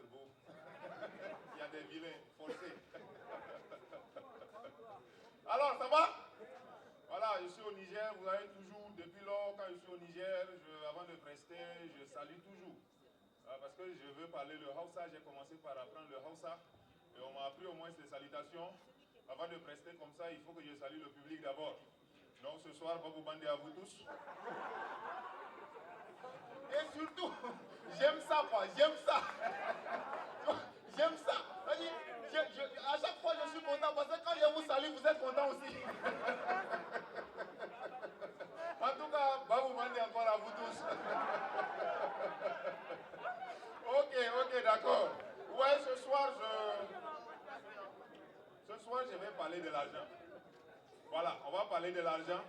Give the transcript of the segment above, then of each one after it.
être beau. Il y a des vilains forcés. Alors, ça va? Voilà, je suis au Niger. Vous avez toujours, depuis lors, quand je suis au Niger, avant de prester, je salue toujours. Parce que je veux parler le Hausa. J'ai commencé par apprendre le Hausa. Et on m'a appris au moins ces salutations. Avant de prester comme ça, il faut que je salue le public d'abord. Donc ce soir, Babou Bandé à vous tous. Et surtout, j'aime ça quoi, j'aime ça. J'aime ça. À chaque fois, je suis content parce que quand je vous salue, vous êtes content aussi. En tout cas, Babou Bandé encore à vous tous. Ok, d'accord. Ouais, ce soir, je vais parler de l'argent. Voilà, on va parler de l'argent.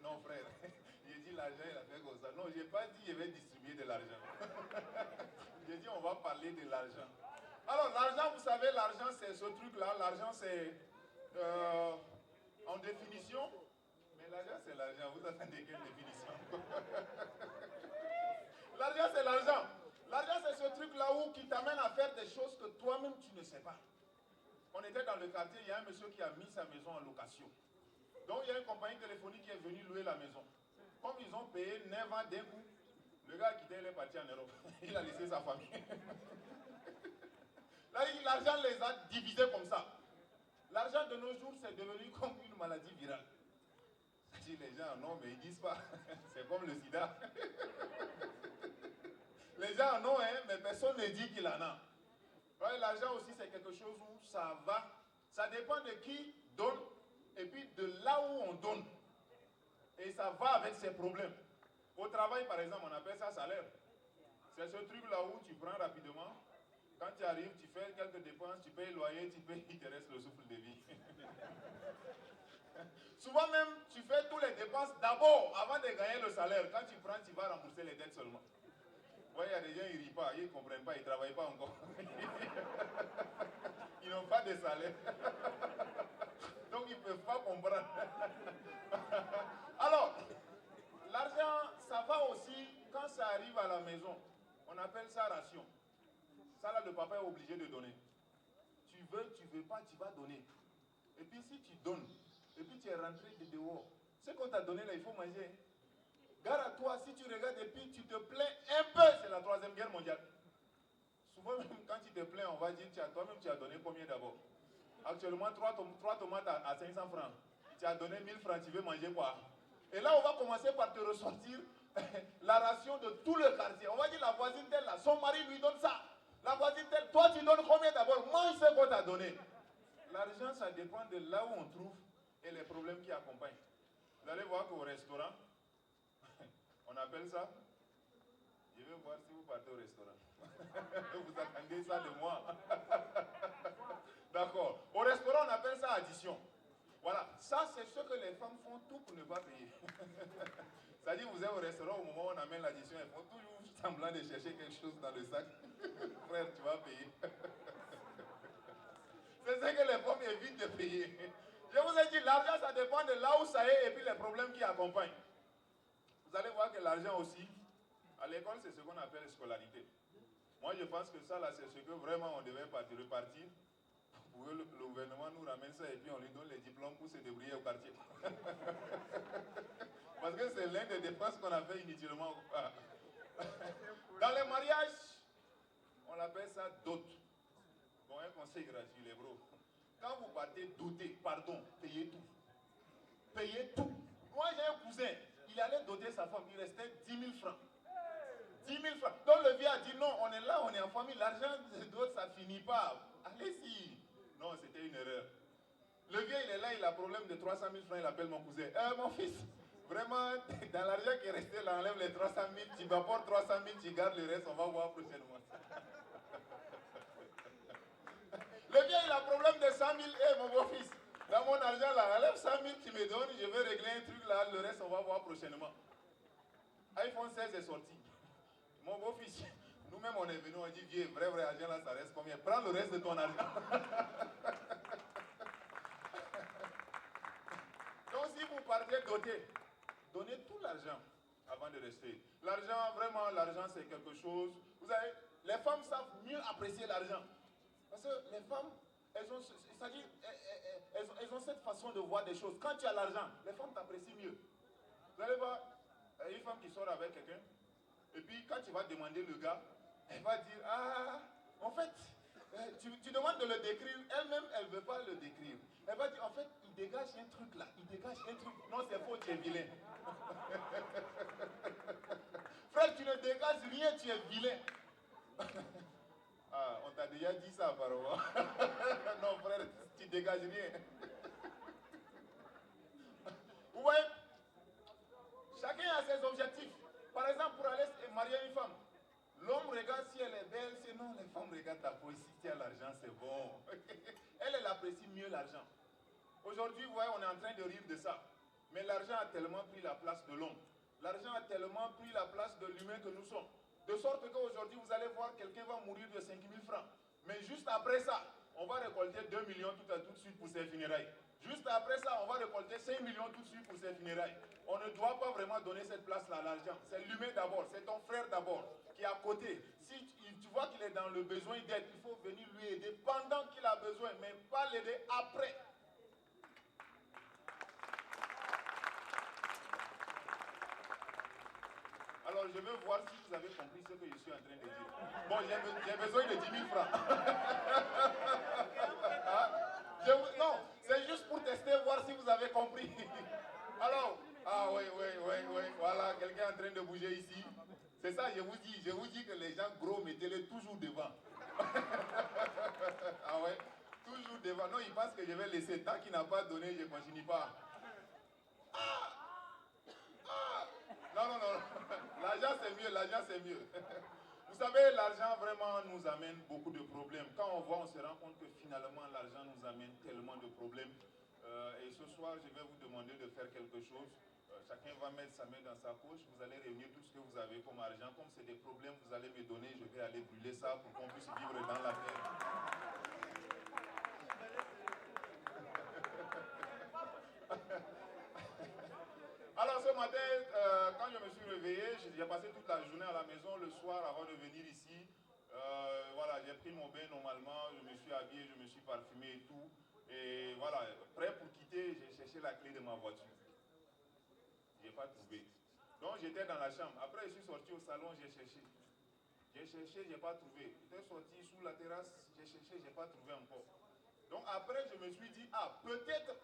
Non, frère. J'ai dit l'argent, il a fait comme ça. Non, je n'ai pas dit je vais distribuer de l'argent. J'ai dit on va parler de l'argent. Alors, l'argent, vous savez, l'argent, c'est ce truc-là. L'argent, c'est en définition. Mais l'argent, c'est l'argent. Vous attendez quelle définition? L'argent, c'est l'argent. L'argent, c'est ce truc-là où qui t'amène à faire des choses que toi-même, tu ne sais pas. On était dans le quartier, il y a un monsieur qui a mis sa maison en location. Donc, il y a une compagnie téléphonique qui est venue louer la maison. Comme ils ont payé 9 ans d'un coup, le gars a quitté, il est parti en Europe. Il a laissé sa famille. Là, l'argent les a divisés comme ça. L'argent de nos jours, c'est devenu comme une maladie virale. Si les gens en ont, mais ils disent pas. C'est comme le sida. Les gens en ont, hein, mais personne ne dit qu'il en a. L'argent aussi, c'est quelque chose où ça va. Ça dépend de qui donne et puis de là où on donne. Et ça va avec ses problèmes. Au travail, par exemple, on appelle ça salaire. C'est ce truc-là où tu prends rapidement. Quand tu arrives, tu fais quelques dépenses, tu payes le loyer, tu payes, il te reste le souffle de vie. Souvent même, tu fais toutes les dépenses d'abord, avant de gagner le salaire. Quand tu prends, tu vas rembourser les dettes seulement. Ouais, il y a des gens, ils ne rient pas, ils ne comprennent pas, ils ne travaillent pas encore. Ils n'ont pas de salaire. Donc, ils ne peuvent pas comprendre. Alors, l'argent, ça va aussi quand ça arrive à la maison. On appelle ça ration. Ça, là, le papa est obligé de donner. Tu veux pas, tu vas donner. Et puis, si tu donnes, et puis tu es rentré de dehors, ce qu'on t'a donné là, il faut manger. Gare à toi, si tu regardes et puis tu te plains un peu, c'est la 3e guerre mondiale. Souvent, même quand tu te plains, on va dire, toi-même, tu as donné combien d'abord? Actuellement, 3 tomates à 500 francs. Tu as donné 1000 francs, tu veux manger quoi? Et là, on va commencer par te ressortir la ration de tout le quartier. On va dire la voisine telle, là, son mari lui donne ça. La voisine telle, toi tu donnes combien d'abord? Mange ce qu'on t'a donné. L'argent, ça dépend de là où on trouve et les problèmes qui accompagnent. Vous allez voir qu'au restaurant, on appelle ça, je vais voir si vous partez au restaurant. Vous attendez ça de moi. D'accord. Au restaurant, on appelle ça addition. Voilà, ça c'est ce que les femmes font tout pour ne pas payer. C'est-à-dire, vous êtes au restaurant, au moment où on amène l'addition, elles font toujours semblant de chercher quelque chose dans le sac. Frère, tu vas payer. C'est ce que les femmes évitent de payer. Je vous ai dit, l'argent, ça dépend de là où ça est et puis les problèmes qui accompagnent. Vous allez voir que l'argent aussi, à l'école, c'est ce qu'on appelle scolarité. Moi, je pense que ça, là, c'est ce que vraiment on devait repartir. Pour que le gouvernement nous ramène ça et puis on lui donne les diplômes pour se débrouiller au quartier. Parce que c'est l'un des dépenses qu'on a fait inutilement. Dans les mariages, on appelle ça dot. Bon, un conseil gratuit, les bros. Quand vous partez doter, pardon, payez tout. Payez tout. Moi, j'ai un cousin, il allait doter sa femme, il restait 10 000 francs. 10 000 francs. Donc le vieux a dit non, on est là, on est en famille, l'argent de d'autres, ça finit pas. Allez-y. Non, c'était une erreur. Le vieux, il est là, il a un problème de 300 000 francs, il appelle mon cousin. Mon fils, vraiment, dans l'argent qui est resté là, enlève les 300 000, tu m'apportes 300 000, tu gardes le reste, on va voir prochainement. Le vieux, il a un problème de 100 000, mon beau-fils, dans mon argent là, enlève 100 000, tu me donnes, je vais régler un truc là, le reste, on va voir prochainement. iPhone 16 est sorti. Mon beau-fils, nous-mêmes, on est venus, on dit, vieux, vrai argent là, ça reste combien? Prends le reste de ton argent. Donc, si vous partez doté, donnez tout l'argent avant de rester. L'argent, vraiment, l'argent, c'est quelque chose. Vous savez, les femmes savent mieux apprécier l'argent. Parce que les femmes, elles ont cette façon de voir des choses. Quand tu as l'argent, les femmes t'apprécient mieux. Vous allez voir une femme qui sort avec quelqu'un, et puis quand tu vas demander le gars, elle va dire, ah, en fait, tu demandes de le décrire, elle-même, elle ne veut pas le décrire. Elle va dire, en fait, il dégage un truc là, il dégage un truc. Non, c'est faux, tu es vilain. Frère, tu ne dégages rien, tu es vilain. Ah, on t'a déjà dit ça apparemment. Non, frère, tu dégages rien. Ouais, chacun a ses objectifs. Par exemple, pour aller marier une femme, l'homme regarde si elle est belle, sinon les femmes regardent ta peau. Si tu as l'argent, c'est bon. Elle apprécie mieux l'argent. Aujourd'hui, vous voyez, on est en train de rire de ça. Mais l'argent a tellement pris la place de l'homme. L'argent a tellement pris la place de l'humain que nous sommes. De sorte qu'aujourd'hui, vous allez voir, quelqu'un va mourir de 5 000 francs. Mais juste après ça, on va récolter 2 millions tout de suite pour ses funérailles. Juste après ça, on va récolter 5 millions tout de suite pour ses funérailles. On ne doit pas vraiment donner cette place-là à l'argent. C'est l'humain d'abord, c'est ton frère d'abord, qui est à côté. Si tu vois qu'il est dans le besoin d'aide, il faut venir lui aider pendant qu'il a besoin, mais pas l'aider après. Alors, je veux voir si vous avez compris ce que je suis en train de dire. Bon, j'ai besoin de 10 000 francs. Hein? Non, c'est juste pour tester, voir si vous avez compris. Alors, ah oui, voilà, quelqu'un est en train de bouger ici. C'est ça, je vous dis que les gens gros, mettez-les toujours devant. Ah ouais, toujours devant. Non, il pense que je vais laisser. Tant qu'il n'a pas donné, je ne continue pas. Non. L'argent c'est mieux, l'argent c'est mieux. Vous savez, l'argent vraiment nous amène beaucoup de problèmes. Quand on voit, on se rend compte que finalement l'argent nous amène tellement de problèmes. Et ce soir, je vais vous demander de faire quelque chose. Chacun va mettre sa main dans sa poche. Vous allez réunir tout ce que vous avez comme argent. Comme c'est des problèmes, vous allez me donner. Je vais aller brûler ça pour qu'on puisse vivre dans la paix. Alors ce matin, quand je me suis réveillé, j'ai passé toute la journée à la maison. Le soir, avant de venir ici, voilà, j'ai pris mon bain normalement, je me suis habillé, je me suis parfumé et tout. Et voilà, prêt pour quitter, j'ai cherché la clé de ma voiture. Je n'ai pas trouvé. Donc j'étais dans la chambre. Après, je suis sorti au salon, j'ai cherché. J'ai cherché, je n'ai pas trouvé. J'étais sorti sous la terrasse, j'ai cherché, je n'ai pas trouvé encore. Donc après, je me suis dit, ah, peut-être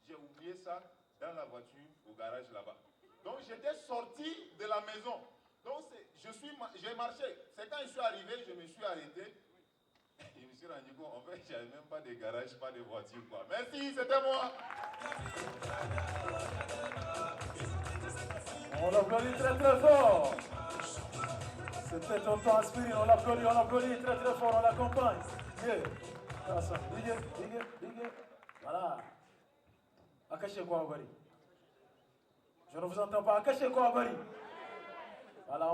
j'ai oublié ça dans la voiture au garage là-bas. Donc j'étais sorti de la maison. Donc j'ai marché. C'est quand je suis arrivé, je me suis arrêté. Je me suis rendu compte, en fait, j'avais même pas de garage, pas de voiture, quoi. Merci, c'était moi. On l'applaudit très très fort. C'était Tonton Aspirine, on l'applaudit très très fort, on l'accompagne. Big. Voilà. Akache Kouabari. Je ne vous entends pas. Akache Kouabari. Voilà.